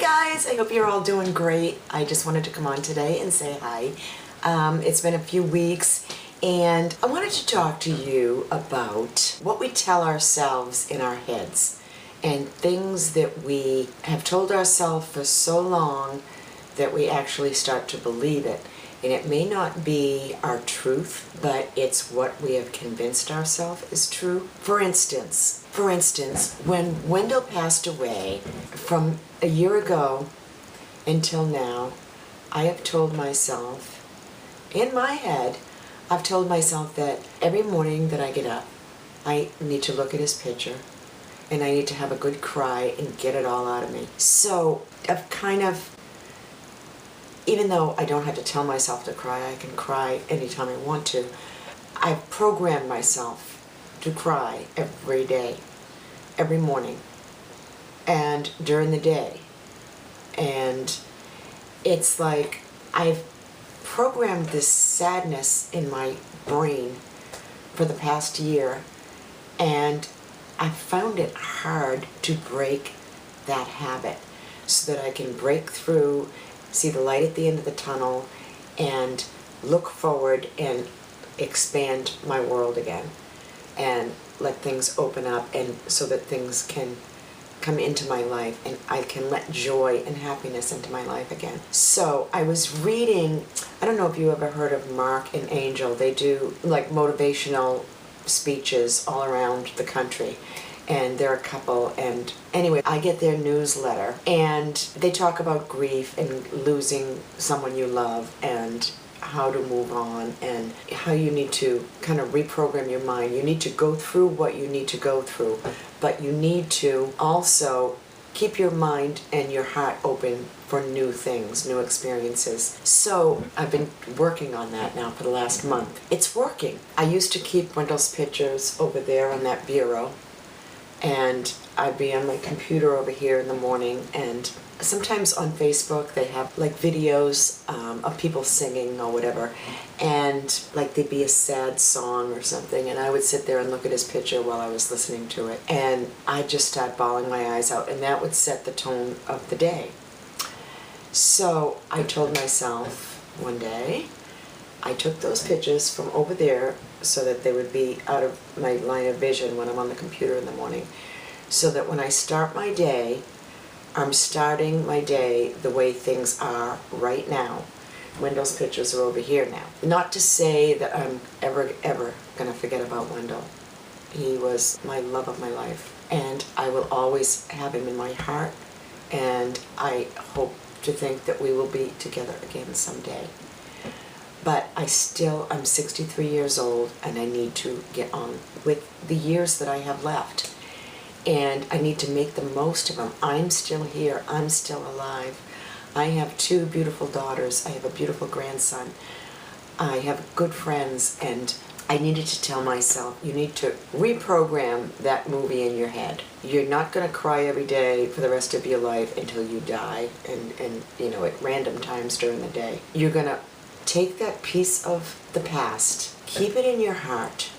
guys, I hope you're all doing great. I just wanted to come on today and say hi. It's been a few weeks and I wanted to talk to you about what we tell ourselves in our heads and things that we have told ourselves for so long that we actually start to believe it. And it may not be our truth, but it's what we have convinced ourselves is true. For instance, when Wendell passed away, from a year ago until now, I have told myself, in my head, I've told myself that every morning that I get up, I need to look at his picture and I need to have a good cry and get it all out of me. So I've kind of, even though I don't have to tell myself to cry, I can cry anytime I want to, I've programmed myself to cry every day, every morning, and during the day. And it's like I've programmed this sadness in my brain for the past year, and I found it hard to break that habit so that I can break through, see the light at the end of the tunnel, and look forward and expand my world again and let things open up, and so that things can come into my life and I can let joy and happiness into my life again. So I was reading, I don't know if you ever heard of Mark and Angel. They do like motivational speeches all around the country, and they're a couple, and anyway, I get their newsletter and they talk about grief and losing someone you love and how to move on and how you need to kind of reprogram your mind. You need to go through what you need to go through, but you need to also keep your mind and your heart open for new things, new experiences. So I've been working on that now for the last month. It's working. I used to keep Wendell's pictures over there on that bureau, and I'd be on my computer over here in the morning, and sometimes on Facebook they have like videos of people singing or whatever, and like there'd be a sad song or something, and I would sit there and look at his picture while I was listening to it, and I'd just start bawling my eyes out, and that would set the tone of the day. So I told myself one day, I took those pictures from over there so that they would be out of my line of vision when I'm on the computer in the morning, so that when I start my day, I'm starting my day the way things are right now. Wendell's pictures are over here now. Not to say that I'm ever gonna forget about Wendell. He was my love of my life, and I will always have him in my heart, and I hope to think that we will be together again someday. But I'm 63 years old, and I need to get on with the years that I have left. And I need to make the most of them. I'm still here. I'm still alive. I have 2 beautiful daughters. I have a beautiful grandson. I have good friends, and I needed to tell myself, you need to reprogram that movie in your head. You're not going to cry every day for the rest of your life until you die, and you know, at random times during the day. You're going to take that piece of the past, keep it in your heart,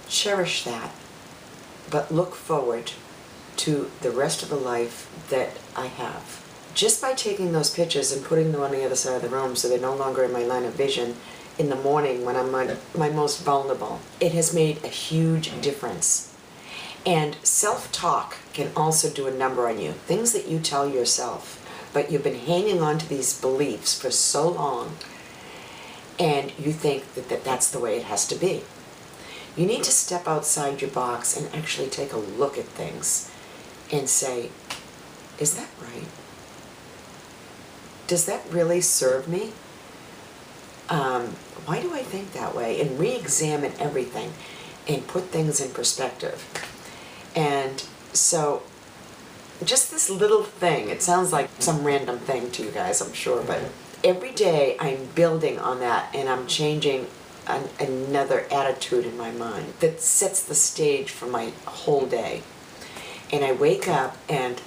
cherish that, but look forward to the rest of the life that I have. Just by taking those pictures and putting them on the other side of the room so they're no longer in my line of vision in the morning when I'm my most vulnerable, it has made a huge difference. And self-talk can also do a number on you. Things that you tell yourself, but you've been hanging on to these beliefs for so long, and you think that that's the way it has to be. You need to step outside your box and actually take a look at things and say, is that right? Does that really serve me? Why do I think that way? And re-examine everything and put things in perspective. And so just this little thing, it sounds like some random thing to you guys, I'm sure, but every day I'm building on that, and I'm changing another attitude in my mind that sets the stage for my whole day. And I wake up and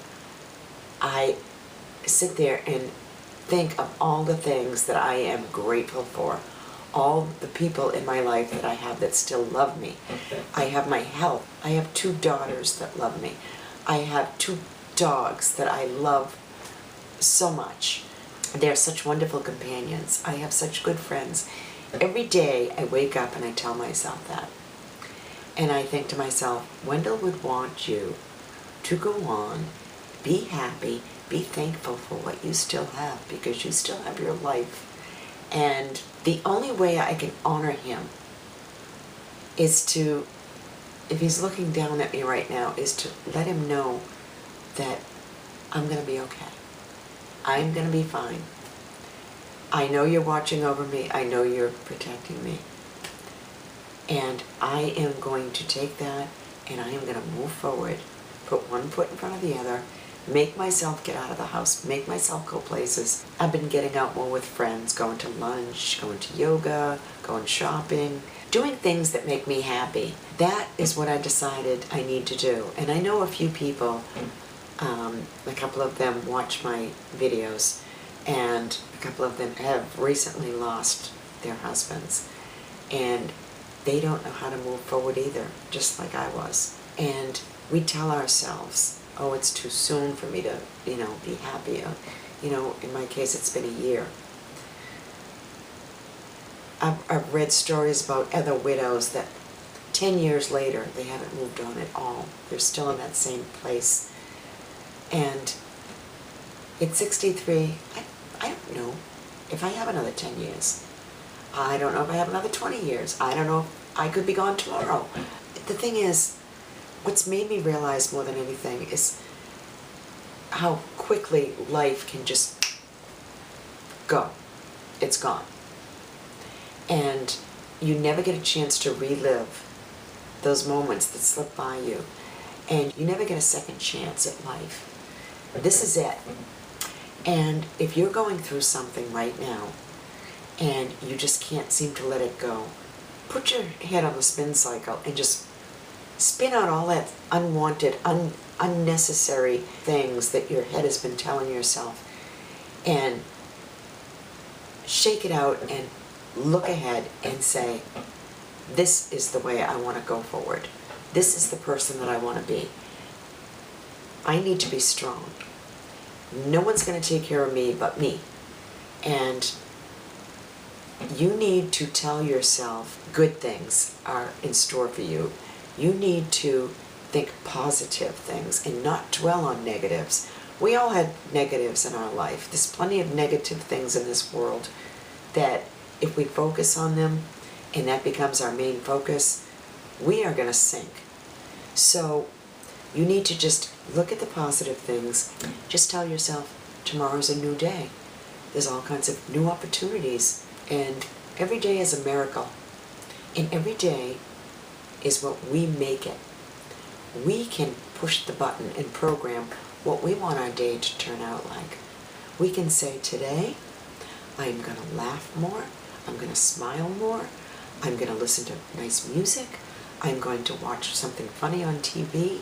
I sit there and think of all the things that I am grateful for, all the people in my life that I have that still love me. I have my health. I have 2 daughters that love me. I have 2 dogs that I love so much. They're such wonderful companions. I have such good friends. Every day I wake up and I tell myself that. And I think to myself, Wendell would want you to go on, be happy, be thankful for what you still have, because you still have your life. And the only way I can honor him is to, if he's looking down at me right now, is to let him know that I'm going to be okay. I'm going to be fine. I know you're watching over me. I know you're protecting me. And I am going to take that and I am going to move forward, put one foot in front of the other, make myself get out of the house, make myself go places. I've been getting out more with friends, going to lunch, going to yoga, going shopping, doing things that make me happy. That is what I decided I need to do. And I know a few people, a couple of them watch my videos, and a couple of them have recently lost their husbands. And they don't know how to move forward either, just like I was. And we tell ourselves, oh, it's too soon for me to, be happy. In my case, it's been a year. I've read stories about other widows that 10 years later, they haven't moved on at all. They're still in that same place. And at 63, I don't know if I have another 10 years. I don't know if I have another 20 years. I don't know if I could be gone tomorrow. The thing is, what's made me realize more than anything is how quickly life can just go. It's gone. And you never get a chance to relive those moments that slip by you. And you never get a second chance at life. This is it. And if you're going through something right now and you just can't seem to let it go, put your head on the spin cycle and just spin out all that unwanted, unnecessary things that your head has been telling yourself, and shake it out and look ahead and say, this is the way I want to go forward. This is the person that I want to be. I need to be strong. No one's going to take care of me but me. And you need to tell yourself good things are in store for you. You need to think positive things and not dwell on negatives. We all have negatives in our life. There's plenty of negative things in this world that if we focus on them and that becomes our main focus, we are going to sink. So you need to just look at the positive things. Just tell yourself, tomorrow's a new day. There's all kinds of new opportunities. And every day is a miracle. And every day is what we make it. We can push the button and program what we want our day to turn out like. We can say, today, I'm going to laugh more. I'm going to smile more. I'm going to listen to nice music. I'm going to watch something funny on TV.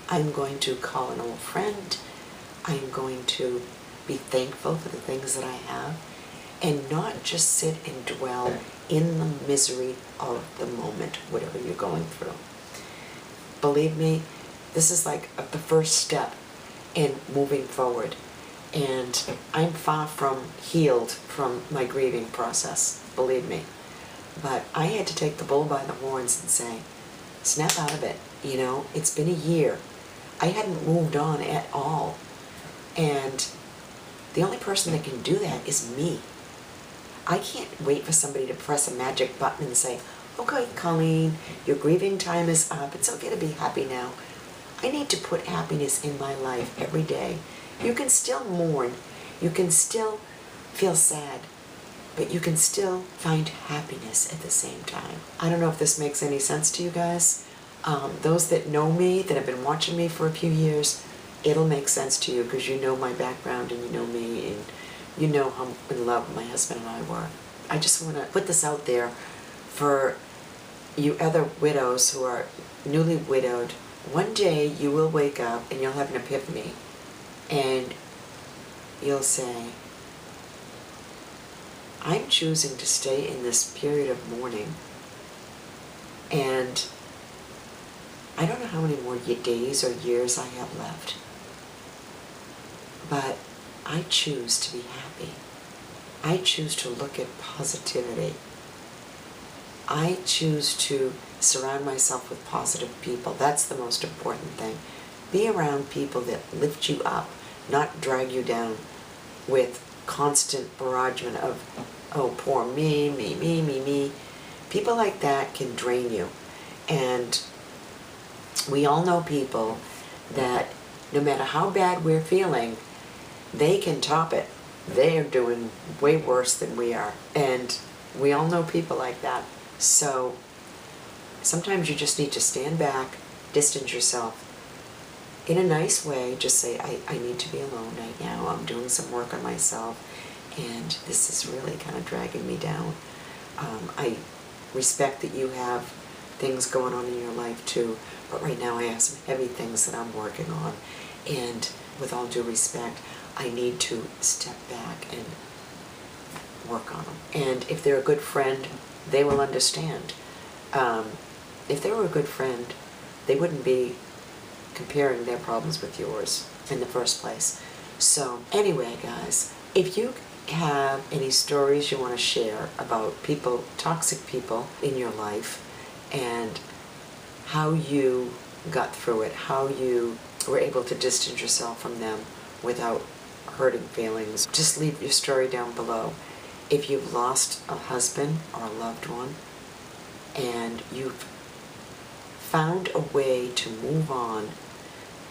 I'm going to call an old friend. I'm going to be thankful for the things that I have, and not just sit and dwell in the misery of the moment, whatever you're going through. Believe me, this is like the first step in moving forward. And I'm far from healed from my grieving process, believe me. But I had to take the bull by the horns and say, snap out of it. It's been a year. I hadn't moved on at all. And the only person that can do that is me. I can't wait for somebody to press a magic button and say, okay, Colleen, your grieving time is up. It's okay to be happy now. I need to put happiness in my life every day. You can still mourn. You can still feel sad. But you can still find happiness at the same time. I don't know if this makes any sense to you guys. Those that know me, that have been watching me for a few years, it'll make sense to you because you know my background and you know me and you know how in love my husband and I were. I just want to put this out there for you other widows who are newly widowed. One day you will wake up and you'll have an epiphany and you'll say, I'm choosing to stay in this period of mourning, and I don't know how many more days or years I have left. but I choose to be happy. I choose to look at positivity. I choose to surround myself with positive people. That's the most important thing. Be around people that lift you up, not drag you down with constant barragement of, oh, poor me, me, me, me, me. People like that can drain you. And we all know people that no matter how bad we're feeling, they can top it. They are doing way worse than we are. And we all know people like that. So sometimes you just need to stand back, distance yourself. In a nice way, just say, I need to be alone right now. I'm doing some work on myself, and this is really kind of dragging me down. I respect that you have things going on in your life too, but right now I have some heavy things that I'm working on, and with all due respect, I need to step back and work on them. And if they're a good friend, they will understand. If they were a good friend, they wouldn't be comparing their problems with yours in the first place. So anyway, guys, if you have any stories you want to share about people, toxic people in your life, and how you got through it, how you were able to distance yourself from them without hurting feelings, just leave your story down below. If you've lost a husband or a loved one and you've found a way to move on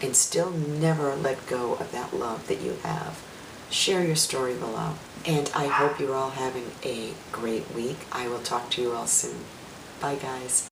and still never let go of that love that you have, share your story below. And I hope you're all having a great week. I will talk to you all soon. Bye, guys.